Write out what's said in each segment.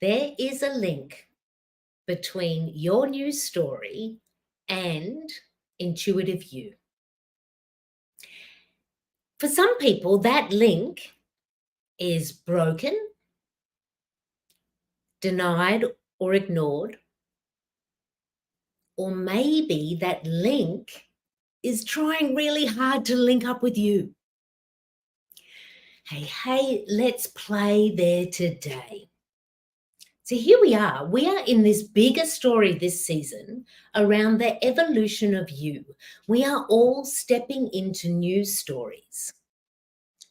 There is a link between your new story and intuitive you. For some people, that link is broken, denied, or ignored. Or maybe that link is trying really hard to link up with you. Hey, let's play there today. So here we are. We are in this bigger story this season around the evolution of you. We are all stepping into new stories.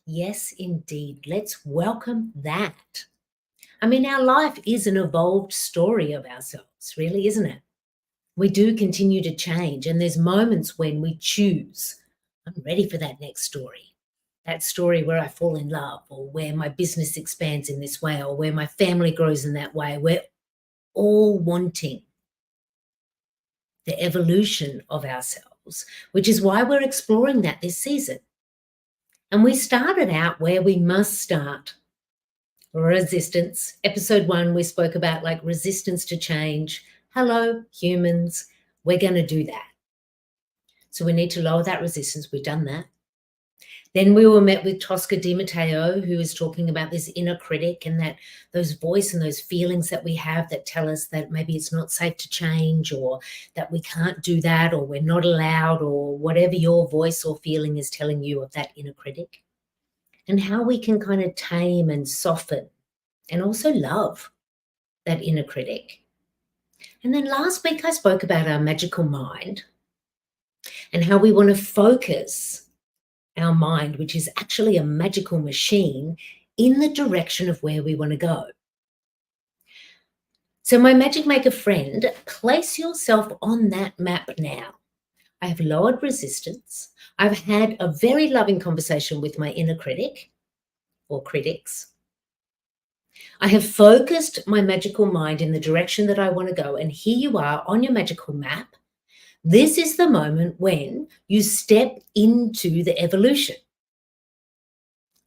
Yes, indeed. Let's welcome that. I mean, our life is an evolved story of ourselves, really, isn't it? We do continue to change, and there's moments when we choose, I'm ready for that next story. That story where I fall in love, or where my business expands in this way, or where my family grows in that way. We're all wanting the evolution of ourselves, which is why we're exploring that this season. And we started out where we must start. Resistance. Episode 1, we spoke about like resistance to change. Hello, humans. We're going to do that. So we need to lower that resistance. We've done that. Then we were met with Tosca Di Matteo, who is talking about this inner critic and that those voice and those feelings that we have that tell us that maybe it's not safe to change, or that we can't do that, or we're not allowed, or whatever your voice or feeling is telling you of that inner critic. And how we can kind of tame and soften and also love that inner critic. And then last week I spoke about our magical mind and how we want to focus our mind, which is actually a magical machine, in the direction of where we want to go. So my Magic Maker friend, place yourself on that map now. I have lowered resistance. I've had a very loving conversation with my inner critic or critics. I have focused my magical mind in the direction that I want to go. And here you are on your magical map. This is the moment when you step into the evolution.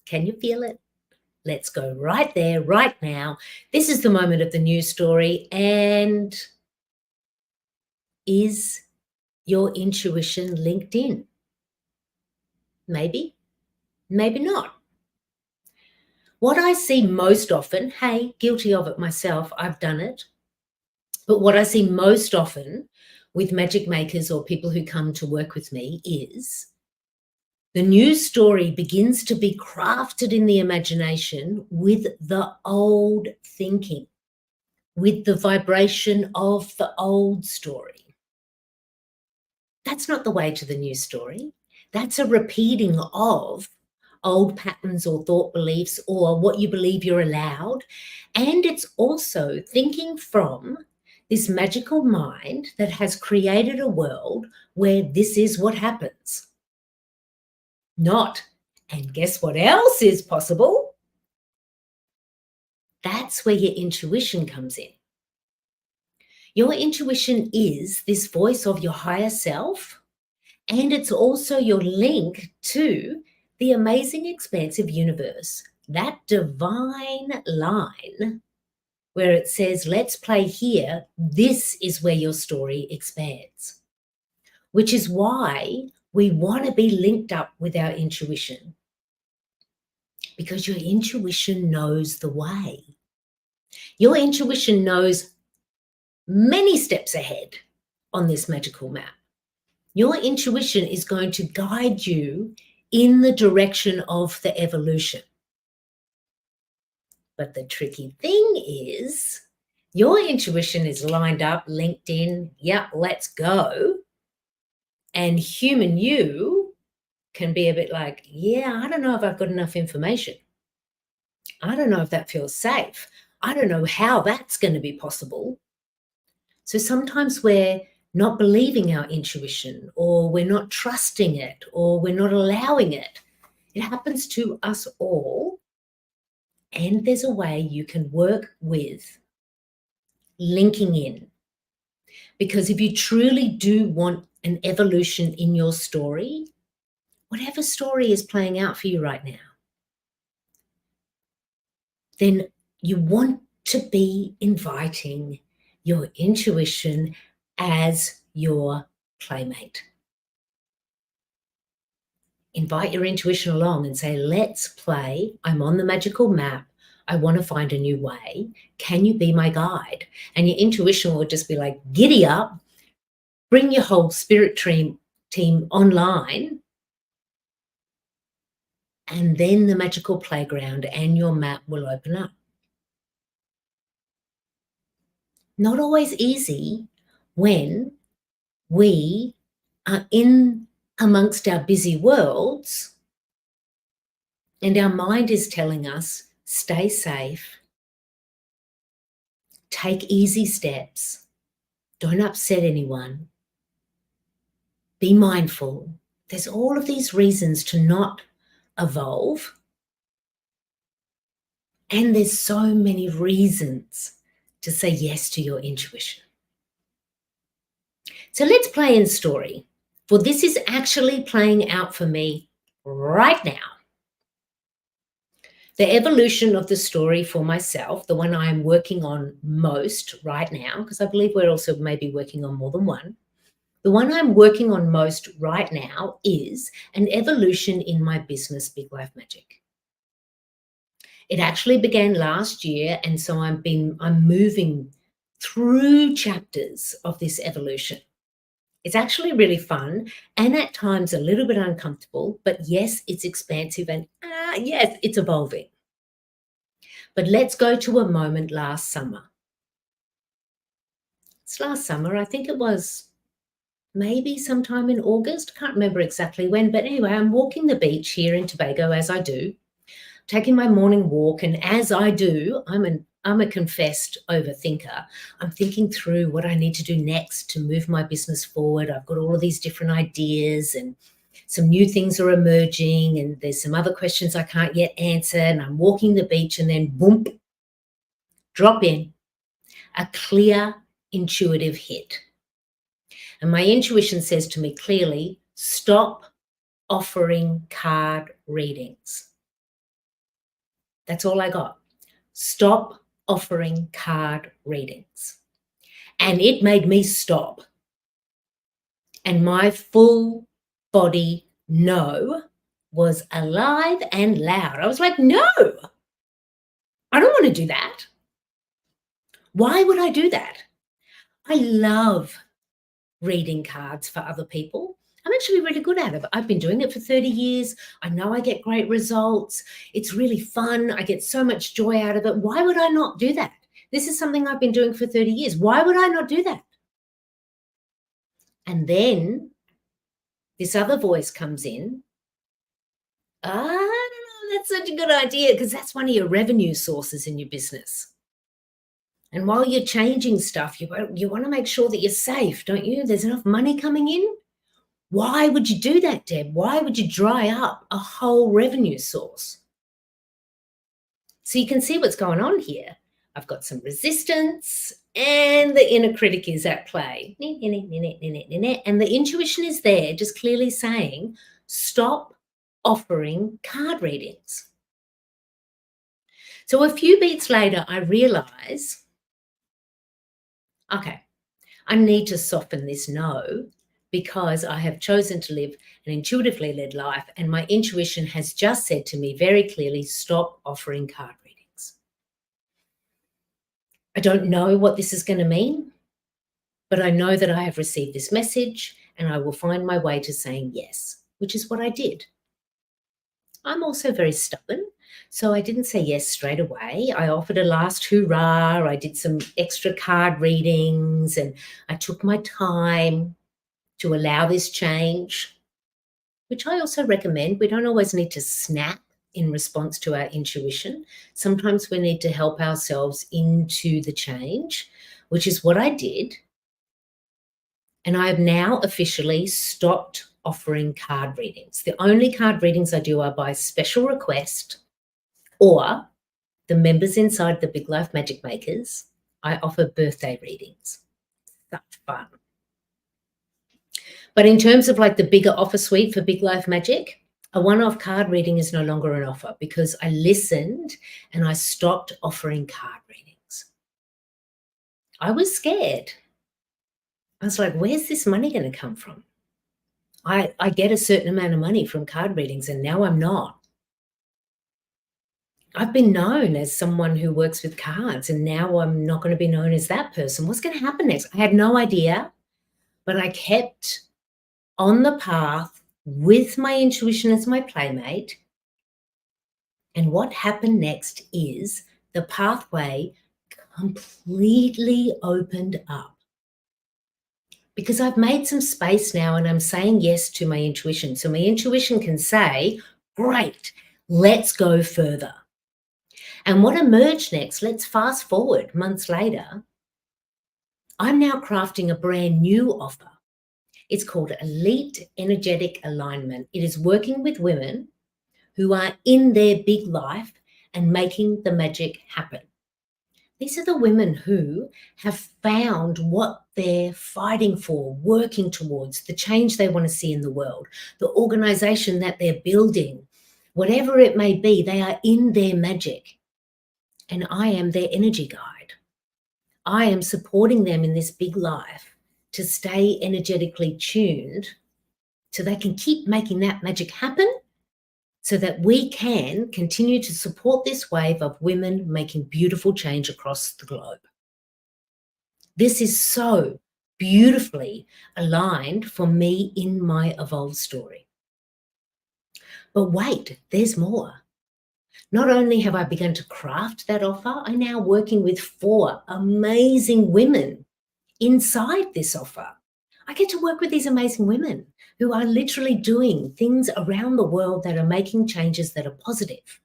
Can you feel it? Let's go right there, right now. This is the moment of the new story. And is your intuition linked in? Maybe, maybe not. What I see most often, hey, guilty of it myself, I've done it. But what I see most often with magic makers or people who come to work with me is the new story begins to be crafted in the imagination with the old thinking, with the vibration of the old story. That's not the way to the new story. That's a repeating of old patterns or thought beliefs or what you believe you're allowed. And it's also thinking from this magical mind that has created a world where this is what happens. Not, and guess what else is possible? That's where your intuition comes in. Your intuition is this voice of your higher self, and it's also your link to the amazing expansive universe, that divine line where it says, let's play here. This is where your story expands, which is why we want to be linked up with our intuition, because your intuition knows the way. Your intuition knows many steps ahead on this magical map. Your intuition is going to guide you in the direction of the evolution. But the tricky thing is your intuition is lined up, linked in, yeah, let's go. And human you can be a bit like, yeah, I don't know if I've got enough information. I don't know if that feels safe. I don't know how that's going to be possible. So sometimes we're not believing our intuition, or we're not trusting it, or we're not allowing it. It happens to us all. And there's a way you can work with linking in. Because if you truly do want an evolution in your story, whatever story is playing out for you right now, then you want to be inviting your intuition as your playmate. Invite your intuition along and say, let's play. I'm on the magical map. I want to find a new way. Can you be my guide? And your intuition will just be like, giddy up, bring your whole spirit team online, and then the magical playground and your map will open up. Not always easy when we are in amongst our busy worlds and our mind is telling us, stay safe, take easy steps, don't upset anyone, be mindful. There's all of these reasons to not evolve. And there's so many reasons to say yes to your intuition. So let's play in story. For this is actually playing out for me right now. The evolution of the story for myself, the one I am working on most right now, because I believe we're also maybe working on more than one. The one I'm working on most right now is an evolution in my business, Big Life Magic. It actually began last year, and so I'm moving through chapters of this evolution. It's actually really fun and at times a little bit uncomfortable, but yes, it's expansive and yes, it's evolving. But let's go to a moment last summer. It's last summer, I think it was maybe sometime in August, can't remember exactly when, but anyway, I'm walking the beach here in Tobago as I do, taking my morning walk, and as I do, I'm a confessed overthinker. I'm thinking through what I need to do next to move my business forward. I've got all of these different ideas and some new things are emerging and there's some other questions I can't yet answer, and I'm walking the beach and then boom, drop in a clear intuitive hit. And my intuition says to me clearly, stop offering card readings. That's all I got. Stop offering card readings. And it made me stop. And my full body no was alive and loud. I was like, no, I don't want to do that. Why would I do that? I love reading cards for other people. I'm actually really good at it. I've been doing it for 30 years. I know I get great results. It's really fun. I get so much joy out of it. Why would I not do that? This is something I've been doing for 30 years. Why would I not do that? And then this other voice comes in. I don't know, that's such a good idea because that's one of your revenue sources in your business. And while you're changing stuff, you want to make sure that you're safe, don't you? There's enough money coming in. Why would you do that, Deb? Why would you dry up a whole revenue source? So you can see what's going on here. I've got some resistance and the inner critic is at play. And the intuition is there, just clearly saying, stop offering card readings. So a few beats later, I realize, okay, I need to soften this no because I have chosen to live an intuitively led life and my intuition has just said to me very clearly, stop offering card readings. I don't know what this is going to mean, but I know that I have received this message and I will find my way to saying yes, which is what I did. I'm also very stubborn, so I didn't say yes straight away. I offered a last hurrah. I did some extra card readings and I took my time to allow this change, which I also recommend. We don't always need to snap in response to our intuition. Sometimes we need to help ourselves into the change, which is what I did. And I have now officially stopped offering card readings. The only card readings I do are by special request or the members inside the Big Life Magic Makers. I offer birthday readings. Such fun. But in terms of like the bigger offer suite for Big Life Magic, a one-off card reading is no longer an offer because I listened and I stopped offering card readings. I was scared. I was like, where's this money going to come from? I get a certain amount of money from card readings and now I'm not. I've been known as someone who works with cards and now I'm not going to be known as that person. What's going to happen next? I had no idea, but I kept on the path with my intuition as my playmate. And what happened next is the pathway completely opened up because I've made some space now and I'm saying yes to my intuition. So my intuition can say, great, let's go further. And what emerged next, let's fast forward months later, I'm now crafting a brand new offer. It's called Elite Energetic Alignment. It is working with women who are in their big life and making the magic happen. These are the women who have found what they're fighting for, working towards, the change they want to see in the world, the organization that they're building, whatever it may be, they are in their magic. And I am their energy guide. I am supporting them in this big life to stay energetically tuned so they can keep making that magic happen so that we can continue to support this wave of women making beautiful change across the globe. This is so beautifully aligned for me in my evolved story. But wait, there's more. Not only have I begun to craft that offer, I'm now working with 4 amazing women inside this offer. I get to work with these amazing women who are literally doing things around the world that are making changes that are positive.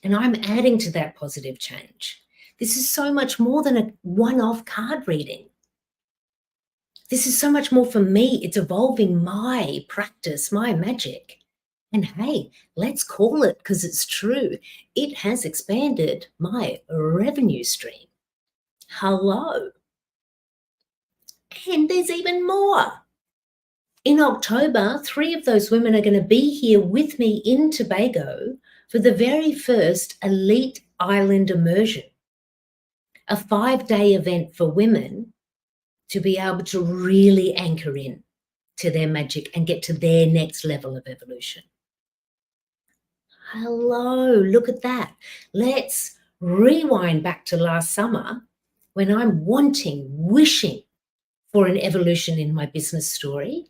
And I'm adding to that positive change. This is so much more than a one-off card reading. This is so much more for me. It's evolving my practice, my magic. And hey, let's call it because it's true. It has expanded my revenue stream. Hello. And there's even more. In October, 3 of those women are going to be here with me in Tobago for the very first Elite Island Immersion, a 5-day event for women to be able to really anchor in to their magic and get to their next level of evolution. Hello, look at that. Let's rewind back to last summer when I'm wishing for an evolution in my business story.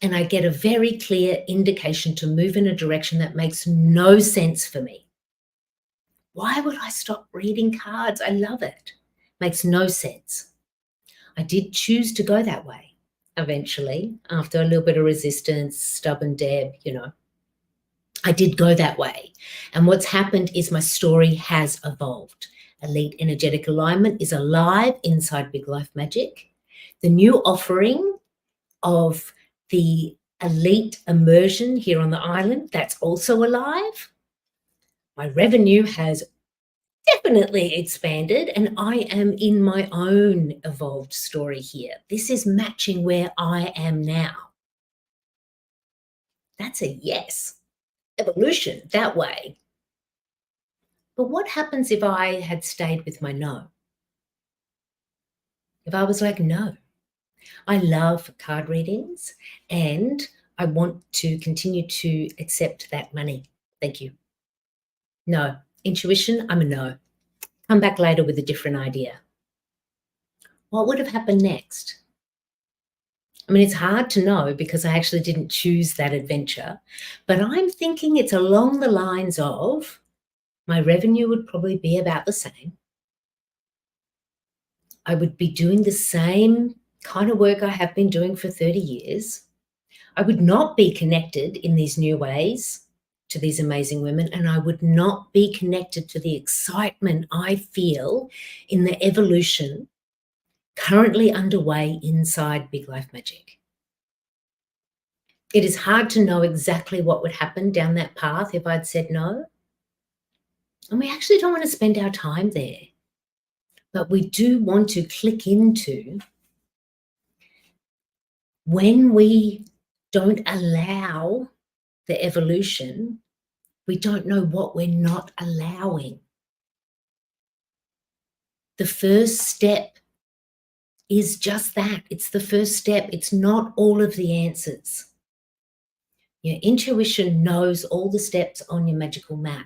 And I get a very clear indication to move in a direction that makes no sense for me. Why would I stop reading cards? I love it. Makes no sense. I did choose to go that way eventually, after a little bit of resistance, stubborn Deb, I did go that way. And what's happened is my story has evolved. Elite Energetic Alignment is alive inside Big Life Magic. The new offering of the Elite Immersion here on the island, that's also alive. My revenue has definitely expanded and I am in my own evolved story here. This is matching where I am now. That's a yes. Evolution that way. But what happens if I had stayed with my no? If I was like, no, I love card readings and I want to continue to accept that money. Thank you. No. Intuition, I'm a no. Come back later with a different idea. What would have happened next? I mean, it's hard to know because I actually didn't choose that adventure, but I'm thinking it's along the lines of my revenue would probably be about the same. I would be doing the same kind of work I have been doing for 30 years. I would not be connected in these new ways to these amazing women, and I would not be connected to the excitement I feel in the evolution currently underway inside Big Life Magic. It is hard to know exactly what would happen down that path if I'd said no. And we actually don't want to spend our time there. But we do want to click into when we don't allow the evolution, we don't know what we're not allowing. The first step is just that. It's the first step. It's not all of the answers. Your intuition knows all the steps on your magical map.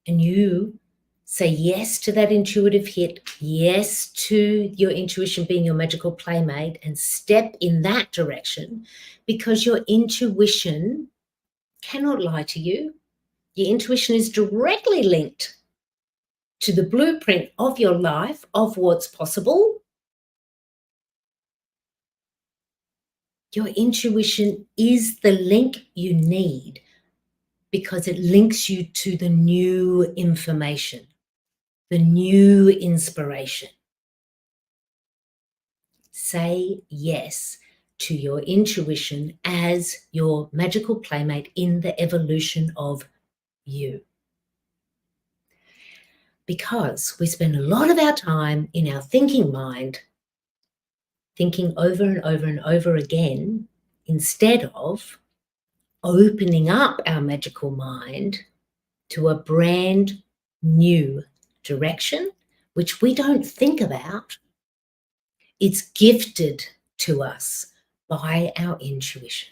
And you say yes to that intuitive hit, yes to your intuition being your magical playmate, and step in that direction, because your intuition cannot lie to you. Your intuition is directly linked to the blueprint of your life, of what's possible. Your intuition is the link you need because it links you to the new information, the new inspiration. Say yes to your intuition as your magical playmate in the evolution of you. Because we spend a lot of our time in our thinking mind, thinking over and over and over again, instead of opening up our magical mind to a brand new direction, which we don't think about. It's gifted to us by our intuition.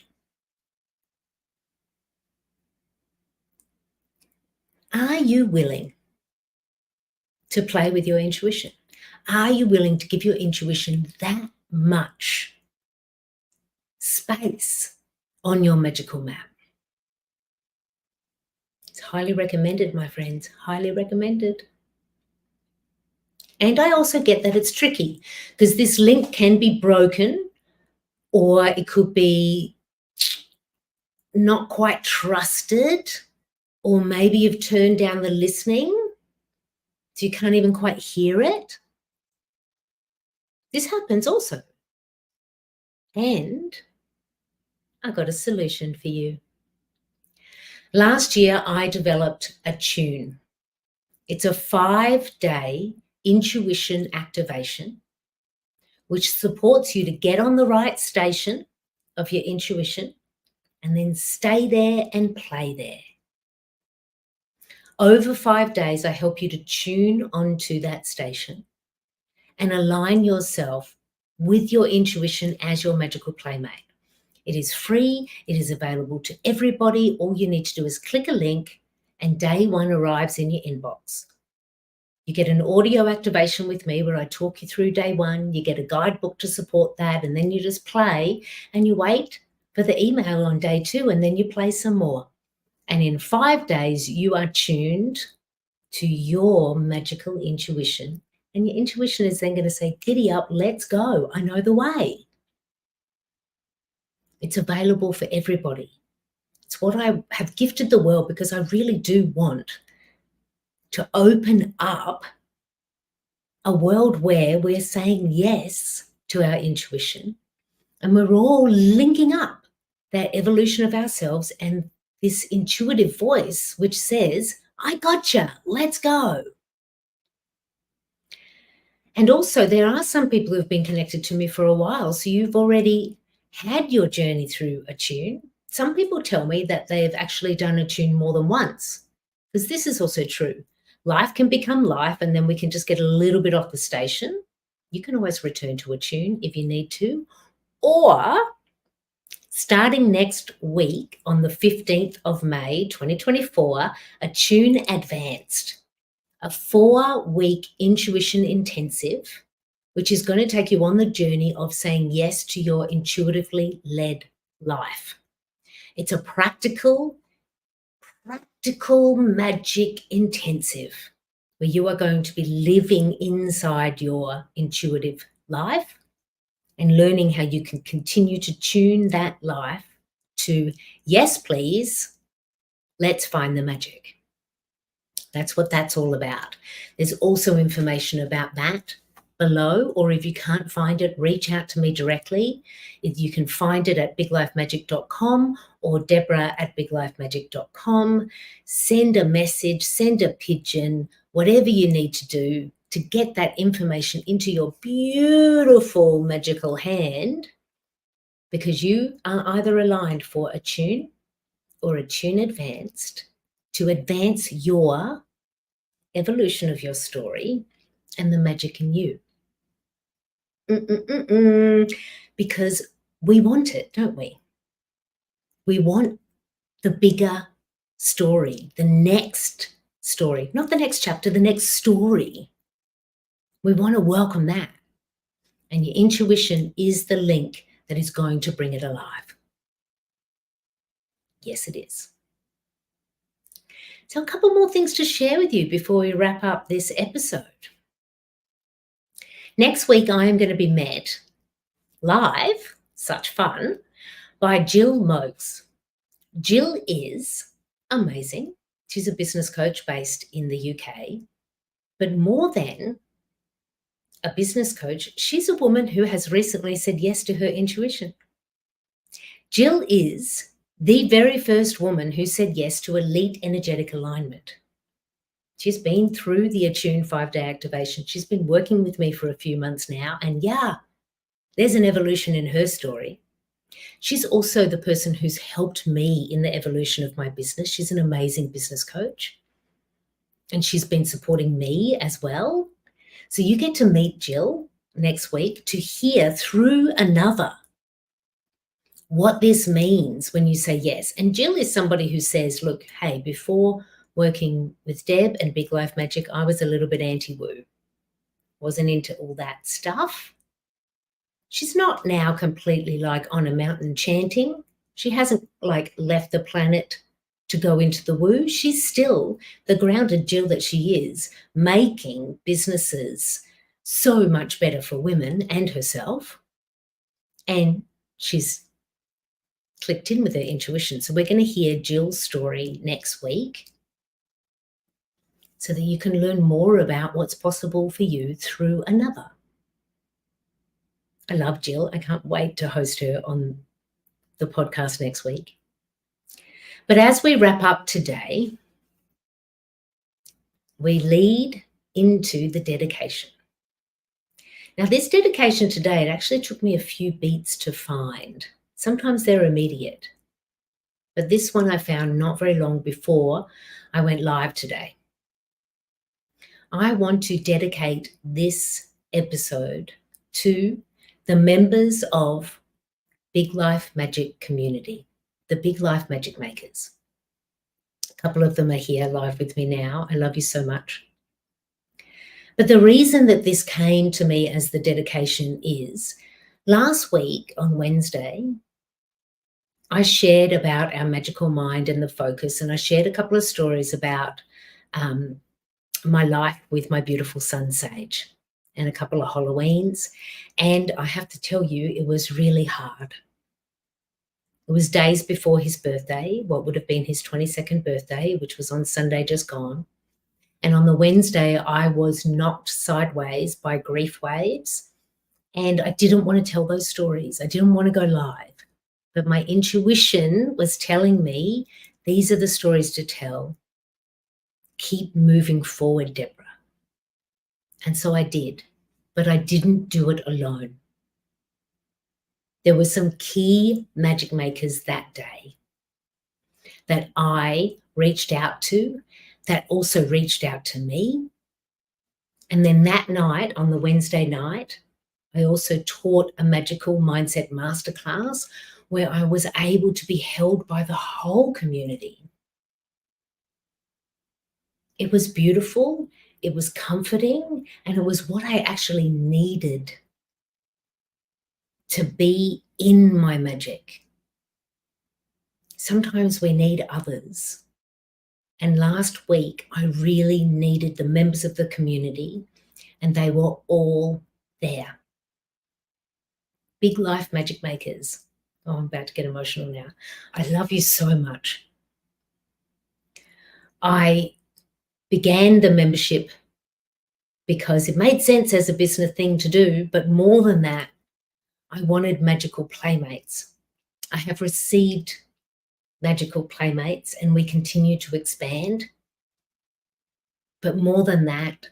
Are you willing to play with your intuition? Are you willing to give your intuition that much space on your magical map? It's highly recommended, my friends, highly recommended. And I also get that it's tricky because this link can be broken, or it could be not quite trusted, or maybe you've turned down the listening so you can't even quite hear it. This happens also. And I got a solution for you. Last year, I developed ATTUNE. It's a 5-day intuition activation, which supports you to get on the right station of your intuition and then stay there and play there. Over 5 days, I help you to tune onto that station and align yourself with your intuition as your magical playmate. It is free. It is available to everybody. All you need to do is click a link and day one arrives in your inbox. You get an audio activation with me where I talk you through day one. You get a guidebook to support that, and then you just play and you wait for the email on day 2, and then you play some more. And in 5 days, you are tuned to your magical intuition. And your intuition is then going to say, giddy up, let's go. I know the way. It's available for everybody. It's what I have gifted the world because I really do want to open up a world where we're saying yes to our intuition and we're all linking up that evolution of ourselves and this intuitive voice which says, I gotcha, let's go. And also there are some people who've been connected to me for a while, so you've already had your journey through ATTUNE. Some people tell me that they've actually done ATTUNE more than once, because this is also true. Life can become life and then we can just get a little bit off the station. You can always return to ATTUNE if you need to, or starting next week on the 15th of May, 2024, ATTUNE Advanced, a 4-week intuition intensive, which is going to take you on the journey of saying yes to your intuitively led life. It's a practical magic intensive where you are going to be living inside your intuitive life and learning how you can continue to tune that life to, yes, please, let's find the magic. That's what that's all about. There's also information about that below, or if you can't find it, reach out to me directly. You can find it at biglifemagic.com or Deborah@biglifemagic.com. Send a message, send a pigeon, whatever you need to do to get that information into your beautiful magical hand, because you are either aligned for ATTUNE or ATTUNE Advanced to advance your evolution of your story and the magic in you. Because we want it, don't we? We want the bigger story, the next story, not the next chapter, the next story. We want to welcome that. And your intuition is the link that is going to bring it alive. Yes, it is. So a couple more things to share with you before we wrap up this episode. Next week, I am going to be met live, such fun, by Jill Mokes. Jill is amazing. She's a business coach based in the UK. But more than a business coach, she's a woman who has recently said yes to her intuition. Jill is the very first woman who said yes to elite energetic alignment. She's been through the ATTUNE 5-day activation. She's been working with me for a few months now. And yeah, there's an evolution in her story. She's also the person who's helped me in the evolution of my business. She's an amazing business coach. And she's been supporting me as well. So you get to meet Jill next week to hear through another what this means when you say yes. And Jill is somebody who says, look, hey, before working with Deb and Big Life Magic, I was a little bit anti-woo. Wasn't into all that stuff. She's not now completely like on a mountain chanting. She hasn't like left the planet to go into the woo. She's still the grounded Jill that she is, making businesses so much better for women and herself. And she's clicked in with her intuition. So we're going to hear Jill's story next week so that you can learn more about what's possible for you through another. I love Jill. I can't wait to host her on the podcast next week. But as we wrap up today, we lead into the dedication. Now, this dedication today, it actually took me a few beats to find. Sometimes they're immediate. But this one I found not very long before I went live today. I want to dedicate this episode to the members of Big Life Magic community, the Big Life Magic makers. A couple of them are here live with me now. I love you so much. But the reason that this came to me as the dedication is last week on Wednesday, I shared about our magical mind and the focus, and I shared a couple of stories about my life with my beautiful son, Sage, and a couple of Halloweens. And I have to tell you, it was really hard. It was days before his birthday, what would have been his 22nd birthday, which was on Sunday just gone. And on the Wednesday, I was knocked sideways by grief waves. And I didn't want to tell those stories. I didn't want to go live. But my intuition was telling me, these are the stories to tell. Keep moving forward, Deborah. And so I did, but I didn't do it alone. There were some key magic makers that day that I reached out to, that also reached out to me. And then that night, on the Wednesday night, I also taught a magical mindset masterclass where I was able to be held by the whole community. It was beautiful, it was comforting, and it was what I actually needed to be in my magic. Sometimes we need others. And last week, I really needed the members of the community, and they were all there. Big Life Magic Makers. Oh, I'm about to get emotional now. I love you so much. I began the membership because it made sense as a business thing to do, but more than that, I wanted magical playmates. I have received magical playmates and we continue to expand. But more than that,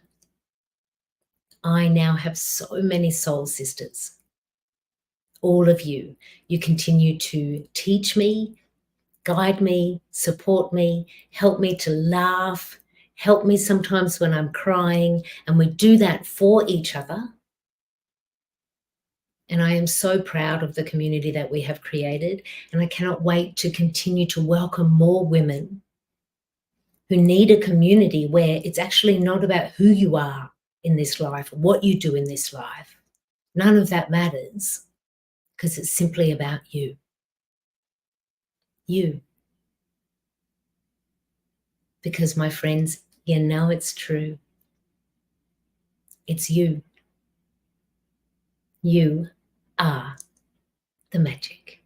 I now have so many soul sisters. All of you, you continue to teach me, guide me, support me, help me to laugh, help me sometimes when I'm crying, and we do that for each other. And I am so proud of the community that we have created, and I cannot wait to continue to welcome more women who need a community where it's actually not about who you are in this life, what you do in this life. None of that matters, because it's simply about you. You. Because, my friends, you know it's true. It's you. You are the magic.